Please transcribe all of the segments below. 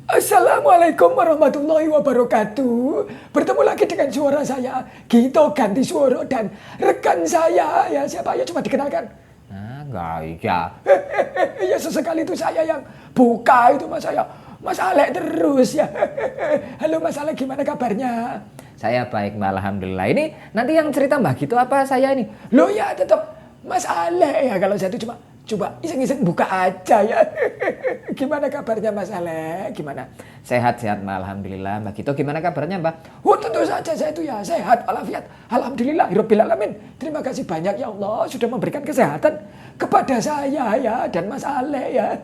Assalamualaikum warahmatullahi wabarakatuh. Bertemu lagi dengan suara saya, Gito Ganti Suara, dan rekan saya, ya siapa ya, coba dikenalkan. Enggak, iya. Ya sesekali itu saya yang buka itu Mas Alek terus ya. Halo Mas Alek, gimana kabarnya? Saya baik, Mbak, alhamdulillah. Ini nanti yang cerita Mbak Gito apa saya ini? Loh ya tetap Mas Alek ya, kalau saya itu coba iseng-iseng buka aja ya. Gimana kabarnya Mas Alek? Gimana? Sehat-sehat, Mbak, alhamdulillah. Mbak Gito gimana kabarnya, Mbak? Oh tentu saja saya itu ya sehat walafiat. Alhamdulillah, Rabbil Alamin. Terima kasih banyak ya Allah sudah memberikan kesehatan kepada saya ya dan Mas Alek ya.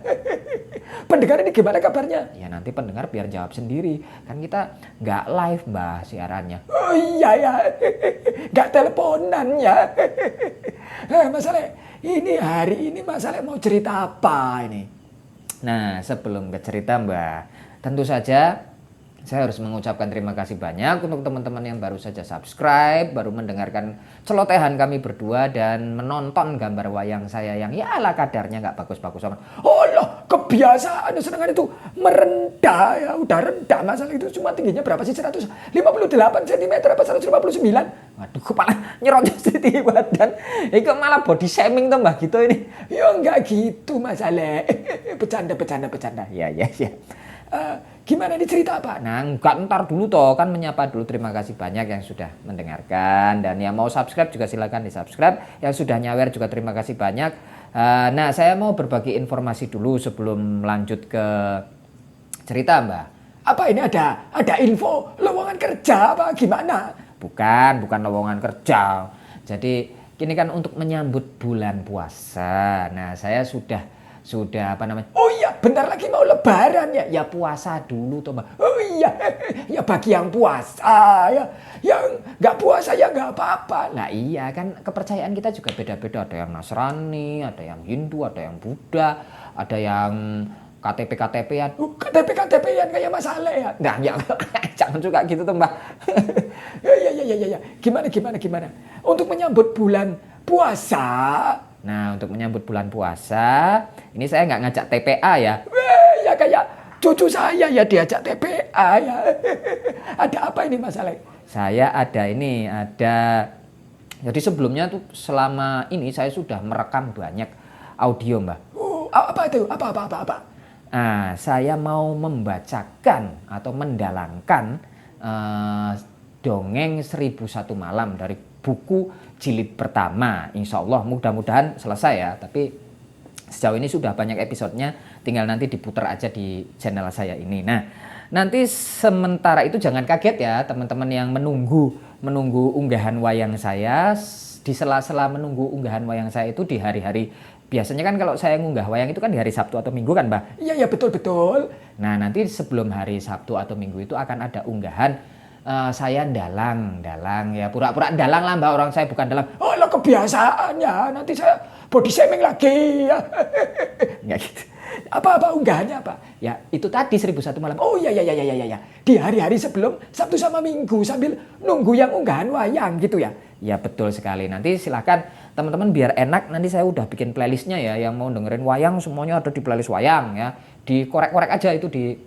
Pendengar ini gimana kabarnya? Ya nanti pendengar biar jawab sendiri. Kan kita nggak live, Mbak, siarannya. Oh iya ya, nggak teleponan ya. Mas Alek, ini hari ini Mas Alek mau cerita apa ini? Nah, sebelum ke cerita, Mbak, tentu saja saya harus mengucapkan terima kasih banyak untuk teman-teman yang baru saja subscribe, baru mendengarkan celotehan kami berdua dan menonton gambar wayang saya yang ya ala kadarnya nggak bagus-bagus amat. Oh loh, kebiasaan sedangkan itu merendah ya, udah rendah. Masalah itu cuma tingginya berapa sih? 158 cm apa 159? Waduh, kepala nyerocos di badan. Itu malah body shaming tuh Mbak Gito ini. Ya enggak gitu Mas Ale. Bercanda. Ya. Gimana ini cerita apa? Nah, enggak, ntar dulu toh, kan menyapa dulu. Terima kasih banyak yang sudah mendengarkan. Dan yang mau subscribe juga silakan di subscribe. Yang sudah nyawer juga terima kasih banyak. Nah, saya mau berbagi informasi dulu sebelum lanjut ke cerita, Mbak. Apa ini ada info lowongan kerja apa gimana? Bukan lowongan kerja. Jadi ini kan untuk menyambut bulan puasa. Nah, saya sudah apa namanya? Oh iya, bentar lagi mau lebaran ya. Ya puasa dulu toh, Mbak. Oh iya, ya bagi yang puasa ya. Yang nggak puasa ya nggak apa-apa. Lah iya, kan kepercayaan kita juga beda-beda. Ada yang Nasrani, ada yang Hindu, ada yang Buddha, ada yang KTP-KTP-an. KTP-KTP-an kayak Mas Ale ya. Nah, ya jangan juga gitu tuh, Mbak. Ya. Gimana? Untuk menyambut bulan puasa. Nah, untuk menyambut bulan puasa, ini saya nggak ngajak TPA ya. Ya kayak cucu saya ya diajak TPA ya. Ada apa ini Mas Ale? Saya ada. Jadi sebelumnya tuh selama ini saya sudah merekam banyak audio, Mbak. Apa itu? Apa? Nah, saya mau membacakan atau mendalangkan dongeng 1001 malam dari buku jilid pertama. Insya Allah mudah-mudahan selesai ya. Tapi sejauh ini sudah banyak episodenya, tinggal nanti diputar aja di channel saya ini. Nah, nanti sementara itu jangan kaget ya teman-teman yang menunggu unggahan wayang saya. Di sela-sela menunggu unggahan wayang saya itu di hari-hari, biasanya kan kalau saya ngunggah wayang itu kan di hari Sabtu atau Minggu kan, Mbak? Iya betul. Nah, nanti sebelum hari Sabtu atau Minggu itu akan ada unggahan saya dalang ya, pura-pura dalang lah, Mbak, orang saya bukan dalang. Oh lo kebiasaan ya, nanti saya body shaming lagi ya. Nggak gitu. Apa unggahannya apa? Ya itu tadi 1001 malam. Oh iya. Di hari-hari sebelum Sabtu sama Minggu sambil nunggu yang unggahan wayang gitu ya. Ya betul sekali. Nanti silakan teman-teman biar enak, nanti saya udah bikin playlistnya ya. Yang mau dengerin wayang semuanya ada di playlist wayang ya. Dikorek-korek aja itu di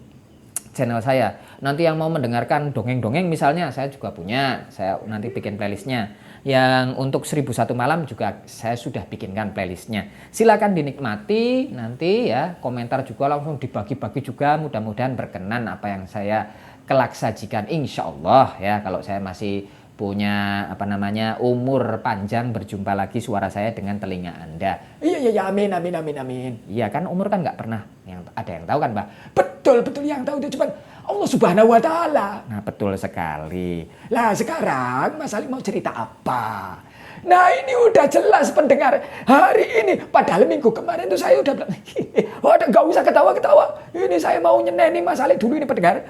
channel saya. Nanti yang mau mendengarkan dongeng-dongeng misalnya, saya juga punya. Saya nanti bikin playlistnya. Yang untuk 1001 malam juga saya sudah bikinkan playlistnya. Silakan dinikmati nanti ya. Komentar juga langsung dibagi-bagi juga. Mudah-mudahan berkenan apa yang saya kelak sajikan, insya Allah ya. Kalau saya masih punya umur panjang, berjumpa lagi suara saya dengan telinga Anda. Iya, amin. Iya kan, umur kan nggak pernah ada yang tahu kan, Mbak? Betul yang tahu itu cuma Allah Subhanahu wa Ta'ala. Nah, betul sekali. Lah sekarang Mas Ali mau cerita apa? Nah ini udah jelas pendengar hari ini. Padahal minggu kemarin tuh saya udah bilang, nggak usah ketawa-ketawa. Ini saya mau nyeneni Mas Ali dulu ini pendengar.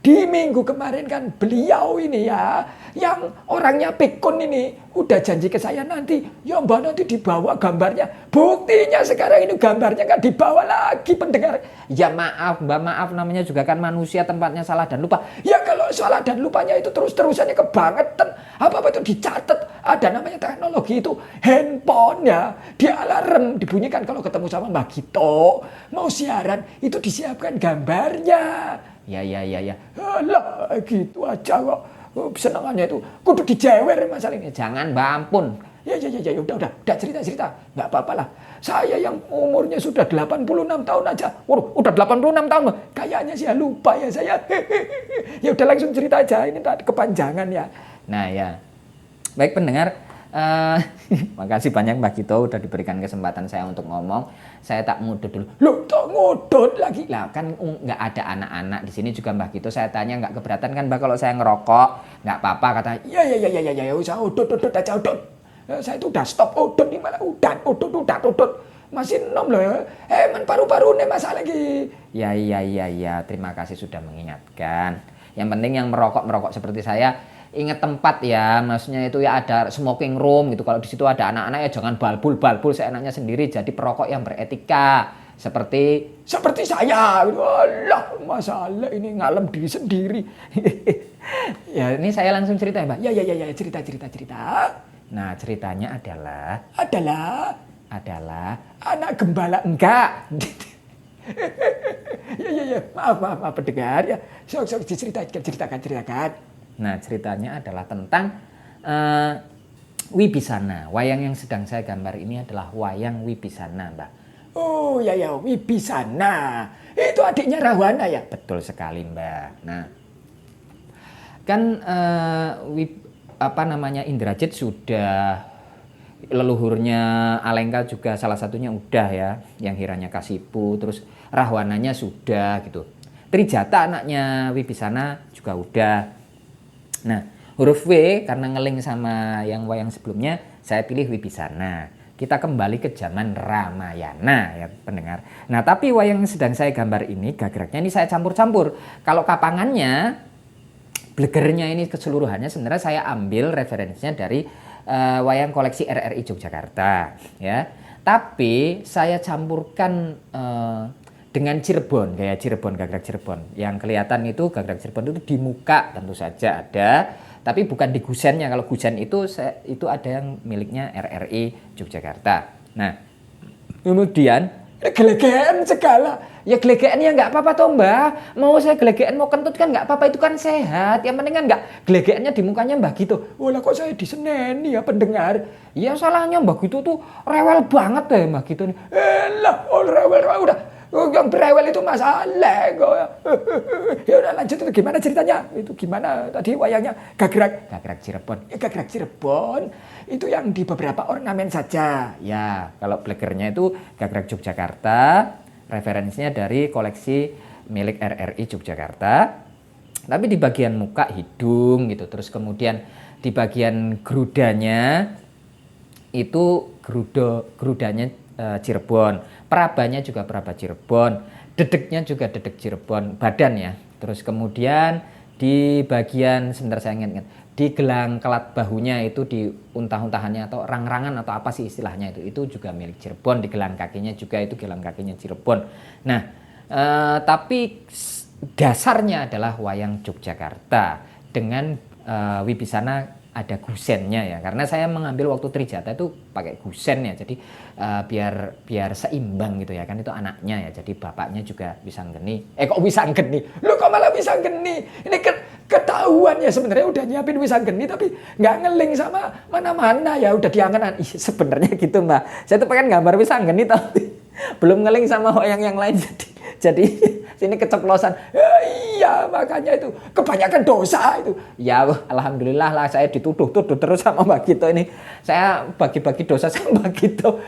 Di minggu kemarin kan beliau ini ya, yang orangnya pikun ini, udah janji ke saya nanti, ya Mbak nanti dibawa gambarnya. Buktinya sekarang ini gambarnya kan dibawa lagi pendengar. Ya maaf Mbak, maaf, namanya juga kan manusia, tempatnya salah dan lupa. Ya kalau salah dan lupanya itu terus-terusannya kebangetan. Apa-apa itu dicatat, ada namanya teknologi itu handphone ya, dia alarm dibunyikan kalau ketemu sama Mbak Gito mau siaran itu disiapkan gambarnya. Ya. Alah gitu aja kok. Senangannya itu kudu dijewer masalah ini. Jangan Mbak, ampun. Ya, udah cerita. Nggak apa-apa lah. Saya yang umurnya sudah 86 tahun aja. Waduh, udah 86 tahun loh. Kayaknya saya lupa ya saya. Ya udah langsung cerita aja, ini tak kepanjangan ya. Nah ya, baik pendengar, makasih banyak Mbak Gito udah diberikan kesempatan saya untuk ngomong. Saya tak ngudut dulu. Loh, tak ngudut lagi. Lah kan nggak ada anak-anak di sini juga Mbak Gito. Saya tanya nggak keberatan kan Mbak kalau saya ngerokok? Nggak apa-apa kata. Ya, usah udut aja udut. Saya itu udah stop udut nih malah udah udut. Masih nom loh ya. Man paru-paru nih masalah lagi. Ya. Terima kasih sudah mengingatkan. Yang penting yang merokok seperti saya ingat tempat ya. Maksudnya itu ya ada smoking room gitu. Kalau di situ ada anak-anak ya jangan balbul seenaknya sendiri. Jadi perokok yang beretika. Seperti saya. Alah, masalah ini ngalem diri sendiri. Ya ini saya langsung cerita ya Mbak. Ya, cerita. Nah ceritanya adalah anak gembala enggak. Ya, maaf pendengar ya. Sok ceritakan. Nah ceritanya adalah tentang Wibisana. Wayang yang sedang saya gambar ini adalah wayang Wibisana Mbak. Oh ya, Wibisana. Itu adiknya Rahwana ya? Betul sekali Mbak. Nah kan Indrajit sudah, leluhurnya Alengka juga salah satunya udah ya, yang Hiranyakasipu, terus Rahwananya sudah gitu. Trijata anaknya Wibisana juga udah. Nah huruf W karena ngeling sama yang wayang sebelumnya saya pilih Wibisana. Kita kembali ke zaman Ramayana ya pendengar. Nah tapi wayang yang sedang saya gambar ini gagraknya ini saya campur-campur. Kalau kapangannya, blegernya ini keseluruhannya sebenarnya saya ambil referensinya dari wayang koleksi RRI Yogyakarta ya. Tapi saya campurkan dengan Cirebon, gaya Cirebon, gagrak Cirebon. Yang kelihatan itu gagrak Cirebon itu di muka tentu saja ada, tapi bukan di gusennya. Kalau gusen itu ada yang miliknya RRI Yogyakarta. Nah, kemudian gelegean segala. Ya gelegean ya nggak apa-apa toh Mbak. Mau saya gelegean mau kentut kan nggak apa-apa, itu kan sehat. Yang penting kan nggak gelegeannya di mukanya Mbak Gito. Wah kok saya diseneni ya pendengar. Ya salahnya Mbak Gito tuh rewel banget deh Mbak Gito nih. Rewel udah. Yang berewel itu masalah kok. Ya udah lanjut, itu gimana ceritanya? Itu gimana tadi wayangnya Gagrak Cirebon. Gagrak Cirebon itu yang di beberapa ornamen saja. Ya, kalau blegernya itu gagrak Yogyakarta. Referensinya dari koleksi milik RRI Yogyakarta. Tapi di bagian muka, hidung gitu. Terus kemudian di bagian gerudanya itu gerudanya Cirebon. Perabanya juga peraba Cirebon. Dedeknya juga dedek Cirebon. Badan ya. Terus kemudian di bagian, sebentar saya ingat, di gelang kelat bahunya itu di untah-untahannya atau rang-rangan atau apa sih istilahnya itu juga milik Cirebon. Di gelang kakinya juga itu gelang kakinya Cirebon. Nah tapi dasarnya adalah wayang Yogyakarta dengan Wibisana ada gusennya ya, karena saya mengambil waktu Trijata itu pakai gusen ya, jadi biar seimbang gitu ya, kan itu anaknya ya, jadi bapaknya juga Wisanggeni. Kok Wisanggeni? Lo kok malah Wisanggeni? Ini ketahuan ya sebenarnya udah nyiapin Wisanggeni tapi nggak ngeling sama mana-mana ya, udah diangan. Sebenarnya gitu Mbak, saya tuh pengen gambar Wisanggeni tapi belum ngeling sama wayang yang lain, jadi sini keceplosan. Iya makanya itu kebanyakan dosa itu. Ya alhamdulillah lah saya dituduh terus sama Mbak Gito ini. Saya bagi-bagi dosa sama Mbak Gito.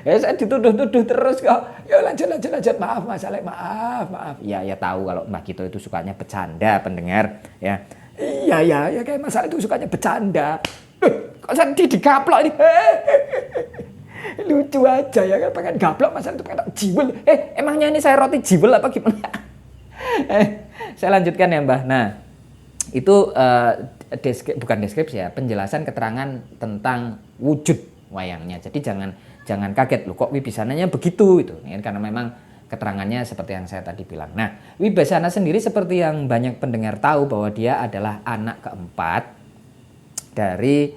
Ya saya dituduh terus kok. Ya lanjut. Maaf masalah, maaf. Ya tahu kalau Mbak Gito itu sukanya bercanda pendengar ya. Iya kayak masalah itu sukanya bercanda. Kok sedih digaplok ini. Lucu aja ya kan, pengen gaplok masalah itu pengen jiwel. Emangnya ini saya roti jiwel apa gimana? Saya lanjutkan ya Mbah. Nah itu bukan deskripsi ya, penjelasan keterangan tentang wujud wayangnya. Jadi jangan kaget loh kok Wibisananya begitu itu. Karena memang keterangannya seperti yang saya tadi bilang. Nah Wibisana sendiri seperti yang banyak pendengar tahu bahwa dia adalah anak keempat dari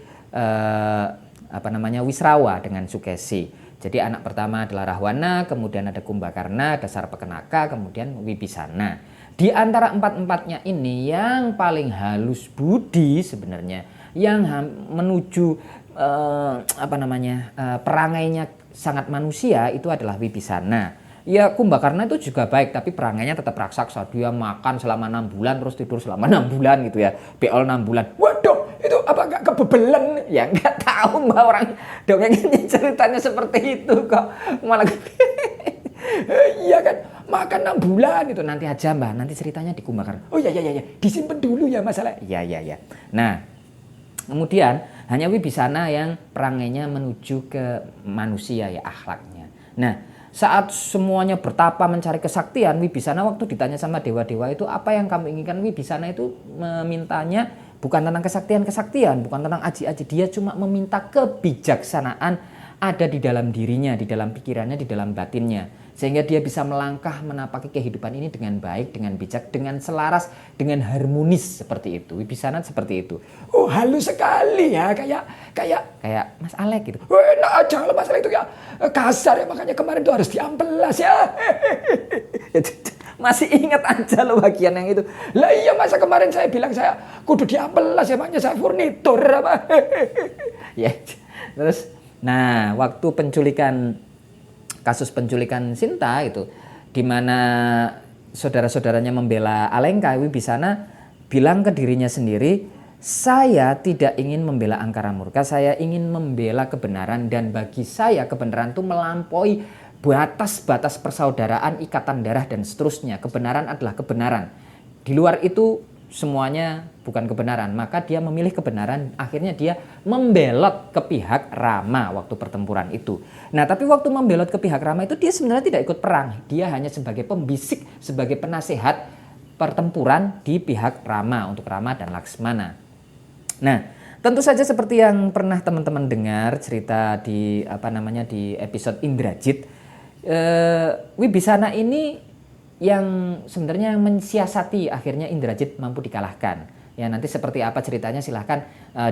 Wisrawa dengan Sukesi. Jadi anak pertama adalah Rahwana, kemudian ada Kumbakarna, ada Sarpakenaka, kemudian Wibisana. Di antara empat-empatnya ini yang paling halus budi sebenarnya, yang menuju perangainya sangat manusia itu adalah Wibisana. Ya Kumbakarna itu juga baik, tapi perangainya tetap raksasa. Dia makan selama 6 bulan terus tidur selama 6 bulan gitu ya. Beol 6 bulan. Waduh, itu apa nggak kebebelen? Ya nggak tahu Mbak, orang dongengnya ceritanya seperti itu kok. Malah iya kan, makan 6 bulan itu. Nanti aja Mbak, nanti ceritanya di Kumbakarna. Oh iya, disimpan dulu ya masalah. Iya. Nah, kemudian hanya Wibisana yang perangainya menuju ke manusia ya, akhlaknya. Nah, saat semuanya bertapa mencari kesaktian, Wibisana waktu ditanya sama dewa-dewa itu apa yang kamu inginkan, Wibisana itu memintanya bukan tentang kesaktian, bukan tentang aji-aji. Dia cuma meminta kebijaksanaan ada di dalam dirinya, di dalam pikirannya, di dalam batinnya. Sehingga dia bisa melangkah menapaki kehidupan ini dengan baik, dengan bijak, dengan selaras, dengan harmonis seperti itu. Wibisana seperti itu. Oh halus sekali ya, kayak Mas Alek gitu. Enak aja kalau Mas Alek itu ya kasar ya, makanya kemarin tuh harus diamplas ya. Masih ingat aja loh bagian yang itu. Lah iya, masa kemarin saya bilang saya kudu diamplas ya, makanya saya furnitur apa. Ya, terus nah waktu kasus penculikan Sinta itu, di mana saudara-saudaranya membela Alengka, Wibisana bilang ke dirinya sendiri, saya tidak ingin membela Angkara Murka, saya ingin membela kebenaran, dan bagi saya kebenaran itu melampaui batas-batas persaudaraan, ikatan darah dan seterusnya. Kebenaran adalah kebenaran. Di luar itu semuanya bukan kebenaran. Maka dia memilih kebenaran, akhirnya dia membelot ke pihak Rama waktu pertempuran itu. Nah, tapi waktu membelot ke pihak Rama itu dia sebenarnya tidak ikut perang. Dia hanya sebagai pembisik, sebagai penasehat pertempuran di pihak Rama untuk Rama dan Laksmana. Nah, tentu saja seperti yang pernah teman-teman dengar cerita di di episode Indrajit, Wibisana ini yang sebenarnya mensiasati akhirnya Indrajit mampu dikalahkan. Ya nanti seperti apa ceritanya silahkan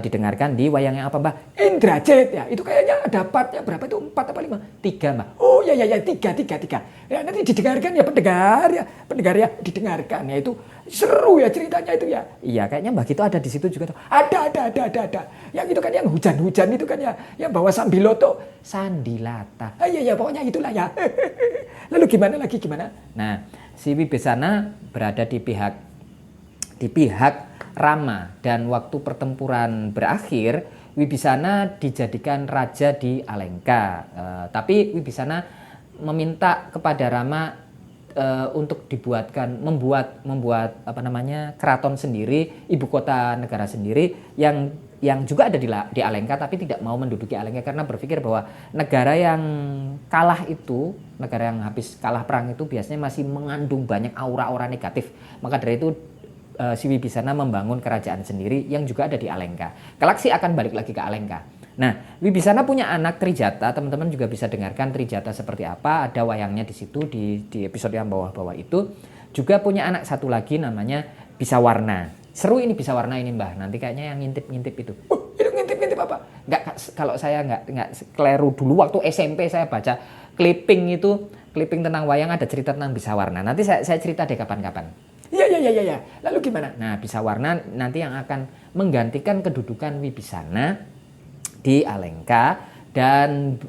didengarkan di wayang yang apa Mbak? Indrajit ya, itu kayaknya ada partnya berapa itu? 4 apa 5? 3 Mbak. Oh ya 3. Ya nanti didengarkan ya pendengar ya didengarkan ya, itu seru ya ceritanya itu ya. Iya kayaknya Mbak Gito ada di situ juga tuh. Ada. Yang itu kan yang hujan-hujan itu kan ya, yang bawa Sambiloto, Sandilata. Iya pokoknya itulah ya. Lalu gimana? Nah, si Wibisana berada di pihak Rama, dan waktu pertempuran berakhir Wibisana dijadikan raja di Alengka. Tapi Wibisana meminta kepada Rama untuk membuat keraton sendiri, ibu kota negara sendiri yang juga ada di Alengka, tapi tidak mau menduduki Alengka karena berpikir bahwa negara yang kalah itu, negara yang habis kalah perang itu biasanya masih mengandung banyak aura-aura negatif. Maka dari itu si Wibisana membangun kerajaan sendiri yang juga ada di Alengka. Kelak sih akan balik lagi ke Alengka. Nah, Wibisana punya anak Trijata, teman-teman juga bisa dengarkan Trijata seperti apa, ada wayangnya di situ di episode yang bawah-bawah itu. Juga punya anak satu lagi namanya Bisawarna. Seru ini Bisawarna ini Mbah, nanti kayaknya yang ngintip-ngintip itu. Itu ngintip-ngintip apa? Enggak, kalau saya enggak keliru dulu waktu SMP saya baca clipping tentang wayang, ada cerita tentang Bisawarna. Nanti saya cerita deh kapan-kapan. Iya. Lalu gimana? Nah, Bisawarna nanti yang akan menggantikan kedudukan Wibisana di Alengka, dan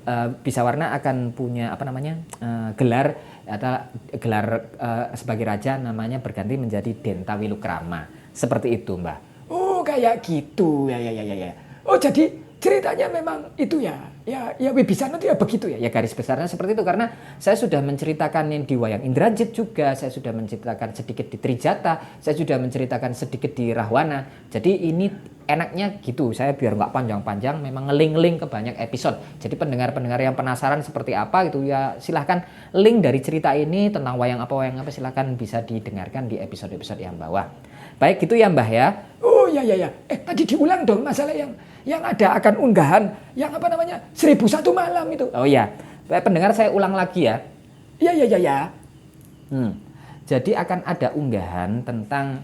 Bisawarna akan punya gelar sebagai raja, namanya berganti menjadi Denta Wilukrama. Seperti itu, Mbak. Oh, kayak gitu. Ya. Oh, jadi ceritanya memang itu ya Wibisana itu ya begitu ya. Ya garis besarnya seperti itu, karena saya sudah menceritakan yang di wayang Indrajit juga, saya sudah menceritakan sedikit di Trijata, saya sudah menceritakan sedikit di Rahwana. Jadi ini enaknya gitu, saya biar nggak panjang-panjang, memang ngeling-ngeling ke banyak episode. Jadi pendengar-pendengar yang penasaran seperti apa gitu ya, silahkan link dari cerita ini tentang wayang apa silahkan bisa didengarkan di episode-episode yang bawah. Baik gitu ya Mbah ya. Oh ya. Tadi diulang dong masalah yang ada akan unggahan yang 1001 malam itu. Oh iya. Pendengar saya ulang lagi ya. Iya. Jadi akan ada unggahan tentang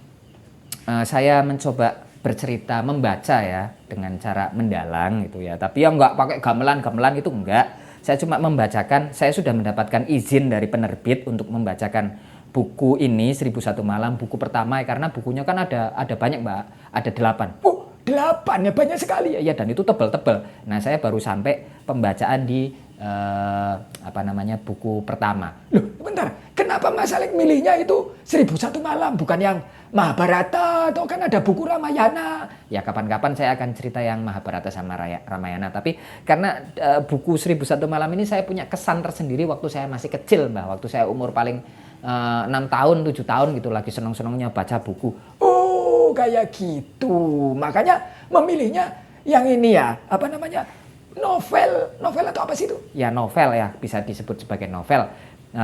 saya mencoba bercerita, membaca ya dengan cara mendalang gitu ya. Tapi yang nggak pakai gamelan-gamelan itu enggak. Saya cuma membacakan, saya sudah mendapatkan izin dari penerbit untuk membacakan buku ini 1001 Malam, buku pertama ya, karena bukunya kan ada banyak Mbak, ada 8. Oh, 8 ya, banyak sekali ya. Ya dan itu tebel-tebel. Nah saya baru sampai pembacaan di buku pertama. Loh, bentar. Kenapa Mas Alex milihnya itu 1001 Malam, bukan yang Mahabharata atau kan ada buku Ramayana? Ya kapan-kapan saya akan cerita yang Mahabharata sama Ramayana. Tapi karena buku 1001 Malam ini saya punya kesan tersendiri waktu saya masih kecil Mbak. Waktu saya umur paling 6 tahun, 7 tahun gitu lagi seneng-senengnya baca buku. Oh, kayak gitu. Makanya memilihnya yang ini ya, novel atau apa sih itu? Ya novel ya, bisa disebut sebagai novel.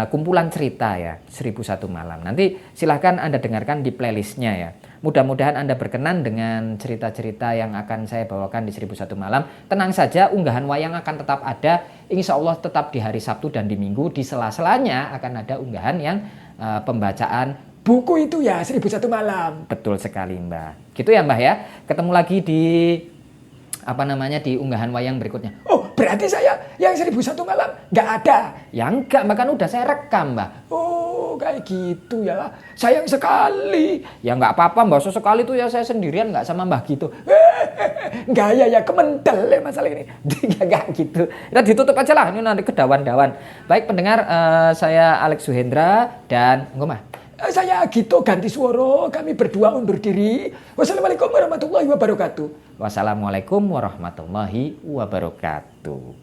Kumpulan cerita ya, 1001 Malam. Nanti silahkan Anda dengarkan di playlistnya ya. Mudah-mudahan Anda berkenan dengan cerita-cerita yang akan saya bawakan di 1001 Malam. Tenang saja, unggahan wayang akan tetap ada. Insya Allah tetap di hari Sabtu dan di Minggu. Di sela-selanya akan ada unggahan yang pembacaan buku itu ya, 1001 Malam. Betul sekali Mbak. Gitu ya Mbak ya. Ketemu lagi di di unggahan wayang berikutnya. Oh, berarti saya yang 1001 Malam nggak ada? Ya enggak, bahkan udah saya rekam Mbak. Oh, kayak gitu ya. Sayang sekali. Ya enggak apa-apa Mbak, sesekali tuh ya saya sendirian nggak sama Mbak gitu. Gaya ya, kementel ya masalah ini. Enggak gitu. Kita ditutup aja lah, ini nanti kedawan-dawan. Baik pendengar, saya Alex Suhendra dan Ngomah. Saya Gito ganti suara, kami berdua undur diri. Wassalamualaikum warahmatullahi wabarakatuh. Wassalamualaikum warahmatullahi wabarakatuh.